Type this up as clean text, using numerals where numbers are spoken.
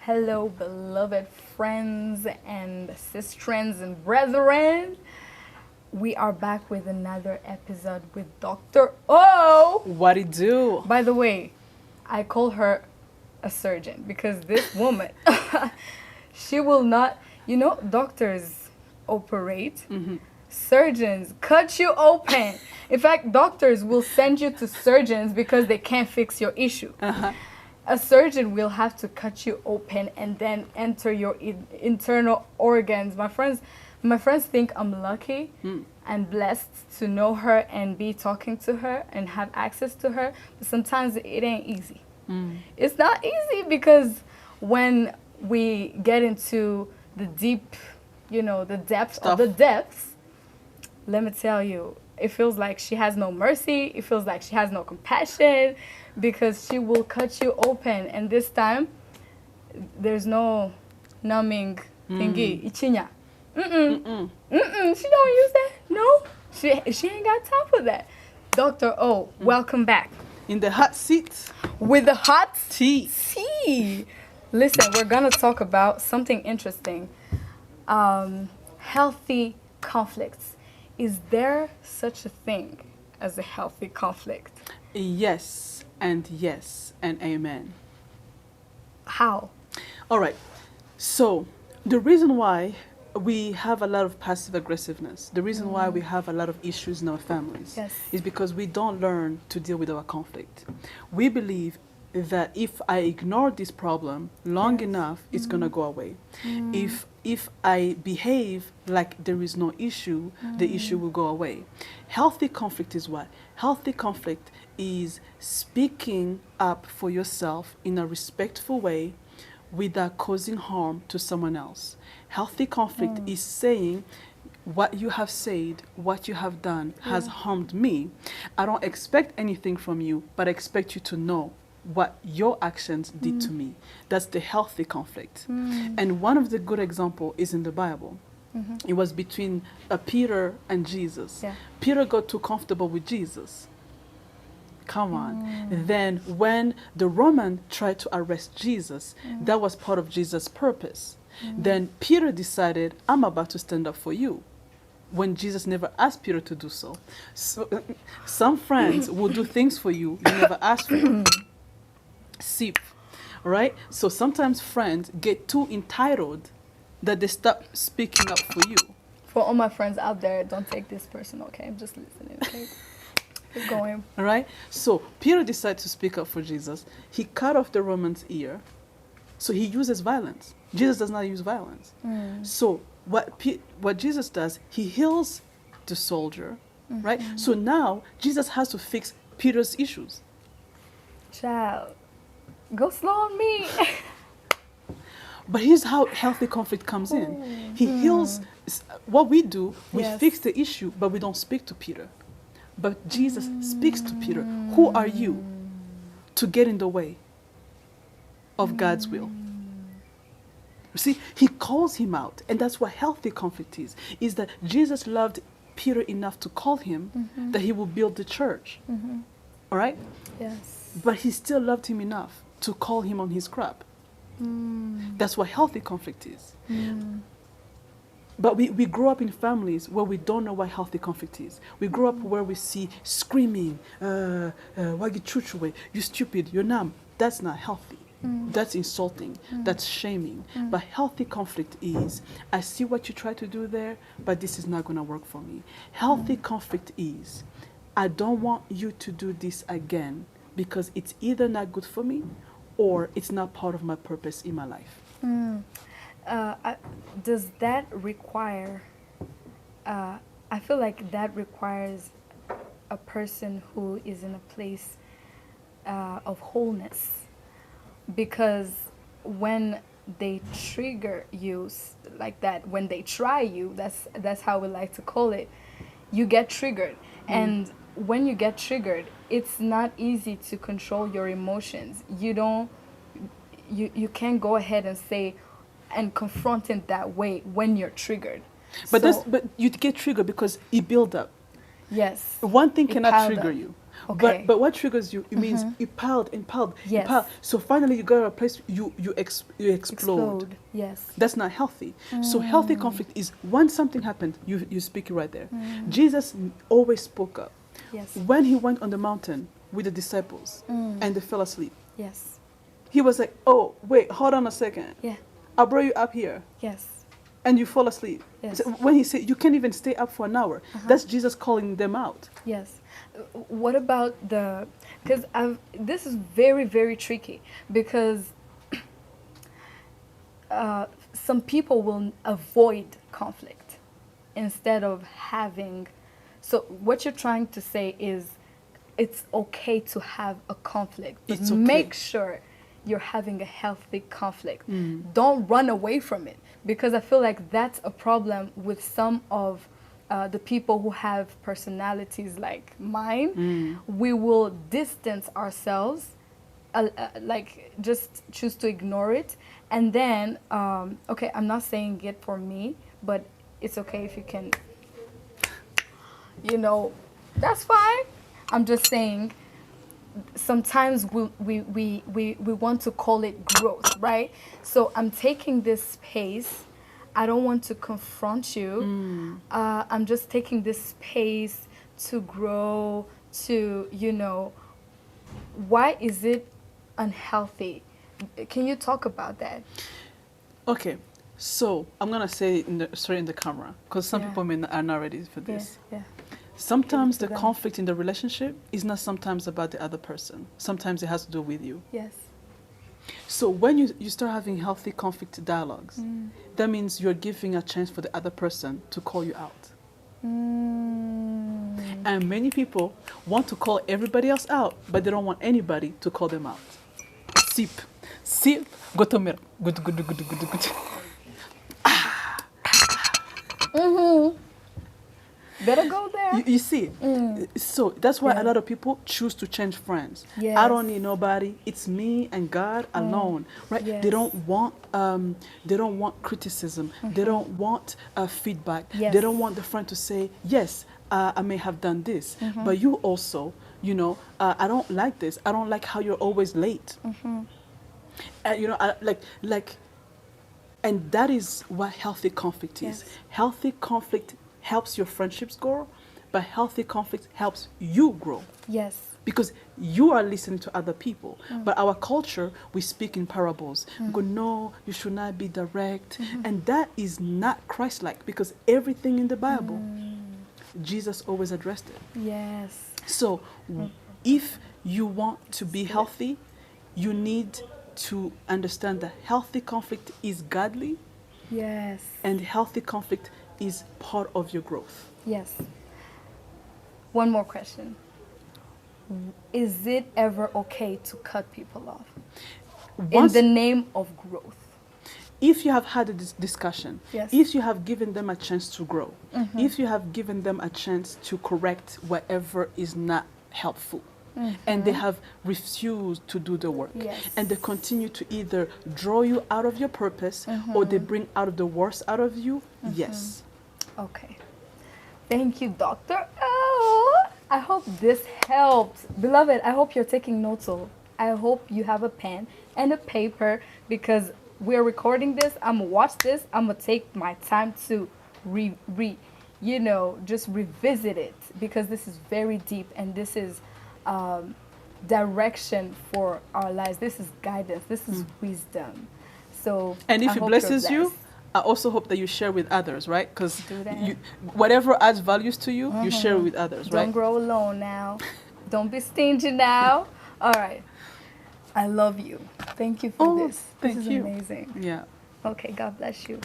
Hello, beloved friends and sisters and brethren. We are back with another episode with Dr. O. What it do? By the way, I call her a surgeon because this woman, she will not, doctors operate, surgeons cut you open. In fact, doctors will send you to surgeons because they can't fix your issue. A surgeon will have to cut you open and then enter your internal organs. My friends think I'm lucky and blessed to know her and be talking to her and have access to her. But sometimes it ain't easy. It's not easy because when we get into the deep, the depths of the depths, let me tell you, it feels like she has no mercy. It feels like she has no compassion because she will cut you open. And this time, there's no numbing thingy, ichinya. She don't use that. No, she ain't got time for that. Dr. O, welcome back. In the hot seat. With the hot tea. Listen, we're going to talk about something interesting. Healthy conflicts. Is there such a thing as a healthy conflict? Yes, and amen. How? All right. So, the reason why we have a lot of passive aggressiveness, the reason why we have a lot of issues in our families is because we don't learn to deal with our conflict. We believe that if I ignore this problem long enough, it's going to go away. If I behave like there is no issue, the issue will go away. Healthy conflict is what? Healthy conflict is speaking up for yourself in a respectful way without causing harm to someone else. Healthy conflict is saying, what you have said, what you have done has harmed me. I don't expect anything from you, but I expect you to know what your actions did to me. That's the healthy conflict. And one of the good examples is in the Bible. It was between Peter and Jesus. Peter got too comfortable with Jesus. Come on. Then when the Roman tried to arrest Jesus, that was part of Jesus' purpose. Then Peter decided, I'm about to stand up for you, when Jesus never asked Peter to do so. So some friends will do things for you you never asked for. Sip, right? So sometimes friends get too entitled that they stop speaking up for you. For all my friends out there, don't take this person, okay? I'm just listening, okay? Keep going. All right? So Peter decided to speak up for Jesus. He cut off the Roman's ear. So he uses violence. Jesus does not use violence. So what Jesus does, he heals the soldier, right? So now Jesus has to fix Peter's issues. Child, go slow on me. But here's how healthy conflict comes in. He heals. What we do, we fix the issue, but we don't speak to Peter. But Jesus speaks to Peter. Who are you to get in the way of God's will? You see, he calls him out. And that's what healthy conflict is that Jesus loved Peter enough to call him that he will build the church. All right? Yes. But he still loved him enough to call him on his crap. That's what healthy conflict is. But we grow up in families where we don't know what healthy conflict is. We grow up where we see screaming, you stupid, you're numb. That's not healthy. That's insulting. That's shaming. But healthy conflict is, I see what you try to do there, but this is not going to work for me. Healthy conflict is, I don't want you to do this again because it's either not good for me or it's not part of my purpose in my life. Does that require, I feel like that requires a person who is in a place of wholeness. Because when they trigger you like that, when they try you, that's how we like to call it, you get triggered. And when you get triggered, it's not easy to control your emotions. You can't go ahead and say and confront it that way when you're triggered. But you get triggered because it builds up. Yes. One thing cannot trigger you. Okay. But what triggers you? It means impelled. Yes. Impelled. So finally, you go to a place you explode. Yes. That's not healthy. So healthy conflict is when something happened, you speak it right there. Jesus always spoke up. Yes. When he went on the mountain with the disciples and they fell asleep, Yes. he was like, "Oh, wait, hold on a second. Yeah. I brought you up here." Yes. And you fall asleep. Yes. So when he said you can't even stay up for an hour, that's Jesus calling them out. Yes. What about because this is very, very tricky, because some people will avoid conflict instead of having. So what you're trying to say is it's okay to have a conflict, but It's okay. make sure you're having a healthy conflict. Don't run away from it, because I feel like that's a problem with some of the people who have personalities like mine. We will distance ourselves, like just choose to ignore it, and then okay, I'm not saying it for me, but it's okay if you can, that's fine. I'm just saying sometimes we want to call it growth, right? So I'm taking this space. I don't want to confront you. I'm just taking this space to grow, to, why is it unhealthy? Can you talk about that? Okay, so I'm gonna say straight in the camera, because some people are not ready for this. Yeah. Sometimes the conflict in the relationship is not sometimes about the other person. Sometimes it has to do with you. Yes. So when you start having healthy conflict dialogues, that means you're giving a chance for the other person to call you out. And many people want to call everybody else out, but they don't want anybody to call them out. Sip, gotomir, good. Better go there. You see, so that's why a lot of people choose to change friends. Yes. I don't need nobody. It's me and God alone, right? Yes. They don't want criticism. They don't want feedback. Yes. They don't want the friend to say, yes, I may have done this, but you also, I don't like this. I don't like how you're always late. And that is what healthy conflict is. Yes. Healthy conflict helps your friendships grow, but healthy conflict helps you grow. Yes. Because you are listening to other people. But our culture, we speak in parables. We go, no, you should not be direct. And that is not Christ-like, because everything in the Bible, Jesus always addressed it. Yes. So if you want to be healthy, you need to understand that healthy conflict is godly. Yes. And healthy conflict is part of your growth. Yes. One more question. Is it ever okay to cut people off in the name of growth? If you have had a discussion, Yes. if you have given them a chance to grow, if you have given them a chance to correct whatever is not helpful, and they have refused to do the work, Yes. and they continue to either draw you out of your purpose or they bring out of the worst out of you, yes. Okay. Thank you, Dr. Oh, I hope this helped. Beloved, I hope you're taking notes. I hope you have a pen and a paper, because we're recording this. I'm going to watch this. I'm going to take my time to just revisit it, because this is very deep, and this is direction for our lives. This is guidance. This is wisdom. So, and if I it hope blesses you're you, blessed. I also hope that you share with others, right? Because Do that. whatever adds values to you, you share it with others, right? Don't grow alone now. Don't be stingy now. All right. I love you. Thank you for this. Thank This is you. amazing. Yeah. Okay, God bless you.